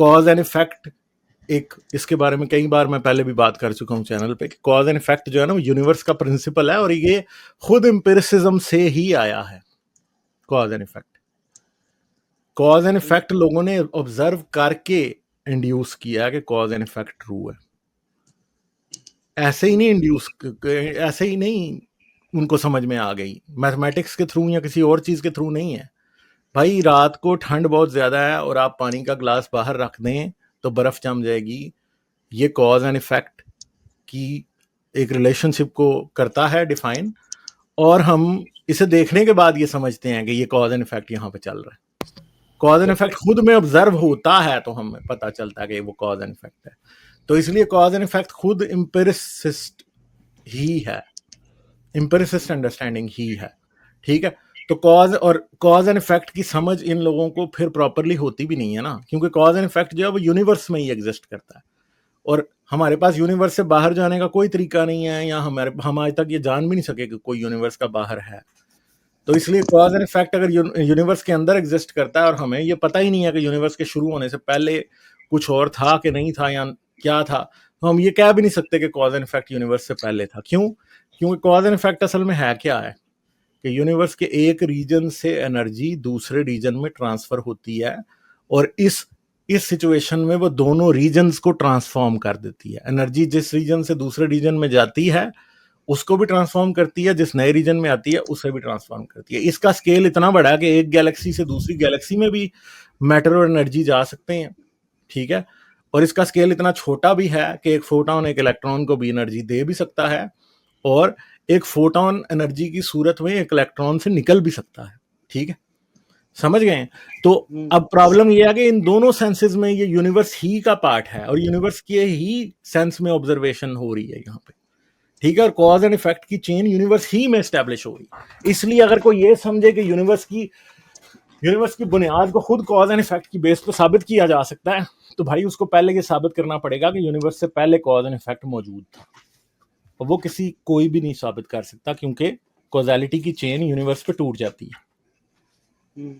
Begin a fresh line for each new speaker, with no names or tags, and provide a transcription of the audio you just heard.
Cause and effect, एक इसके बारे में कई बार मैं पहले भी बात कर चुका हूं चैनल पे कि कॉज एंड इफेक्ट जो है ना वो यूनिवर्स का प्रिंसिपल है, और ये खुद एम्पिरिसिज्म से ही आया है। कॉज एंड इफेक्ट लोगों ने ऑब्जर्व करके इंड्यूस किया कि कॉज एंड इफेक्ट ट्रू है। ऐसे ही नहीं उनको समझ में आ गई, मैथमेटिक्स के थ्रू या किसी और चीज के थ्रू नहीं है। भाई रात को ठंड बहुत ज्यादा है और आप पानी का ग्लास बाहर रख दें तो बर्फ जम जाएगी। ये कॉज एंड इफेक्ट की एक रिलेशनशिप को करता है डिफाइन, और हम इसे देखने के बाद ये समझते हैं कि ये कॉज एंड इफेक्ट यहाँ पे चल रहा है। कॉज एंड इफेक्ट खुद में ऑब्जर्व होता है तो हमें पता चलता है कि वो कॉज एंड इफेक्ट है। तो इसलिए कॉज एंड इफेक्ट खुद एम्पिरिसिस्ट ही है, एम्पिरिसिस्ट अंडरस्टैंडिंग ही है। ठीक है, तो कॉज एंड इफेक्ट की समझ इन लोगों को फिर प्रॉपरली होती भी नहीं है ना, क्योंकि कॉज एंड इफेक्ट जो है वो यूनिवर्स में ही एग्जिस्ट करता है, और हमारे पास यूनिवर्स से बाहर जाने का कोई तरीका नहीं है, या हम आज तक ये जान भी नहीं सके कि कोई यूनिवर्स का बाहर है। तो इसलिए कॉज एंड इफेक्ट अगर यूनिवर्स के अंदर एग्जिस्ट करता है और हमें ये पता ही नहीं है कि यूनिवर्स के शुरू होने से पहले कुछ और था कि नहीं था या क्या था, तो हम ये कह भी नहीं सकते कि कॉज एंड इफेक्ट यूनिवर्स से पहले था। क्यों? क्योंकि कॉज एंड इफेक्ट असल में है क्या है कि यूनिवर्स के एक रीजन से एनर्जी दूसरे रीजन में ट्रांसफर होती है, और इस सिचुएशन में वो दोनों रीजन्स को ट्रांसफॉर्म कर देती है। एनर्जी जिस रीजन से दूसरे रीजन में जाती है उसको भी ट्रांसफॉर्म करती है, जिस नए रीजन में आती है उसे भी ट्रांसफॉर्म करती है। इसका स्केल इतना बड़ा है कि एक गैलेक्सी से दूसरी गैलेक्सी में भी मैटर और एनर्जी जा सकते हैं। ठीक है, और इसका स्केल इतना छोटा भी है कि एक फोटोन एक इलेक्ट्रॉन को भी एनर्जी दे भी सकता है, और एक फोटोन एनर्जी की सूरत में एक इलेक्ट्रॉन से निकल भी सकता है। ठीक है, समझ गए? तो अब प्रॉब्लम यह है कि इन दोनों सेंसेस में ये यूनिवर्स ही का पार्ट है, और यूनिवर्स के ही सेंस में ऑब्जर्वेशन हो रही है यहाँ पे। ठीक है, और कॉज एंड इफेक्ट की चेन यूनिवर्स ही में एस्टेब्लिश हो रही है। इसलिए अगर कोई ये समझे कि यूनिवर्स की बुनियाद को खुद कॉज एंड इफेक्ट की बेस पर साबित किया जा सकता है, तो भाई उसको पहले ये साबित करना पड़ेगा कि यूनिवर्स से पहले कॉज एंड इफेक्ट मौजूद था, और वो कोई भी नहीं साबित कर सकता, क्योंकि कॉजालिटी की चेन यूनिवर्स पे टूट जाती है।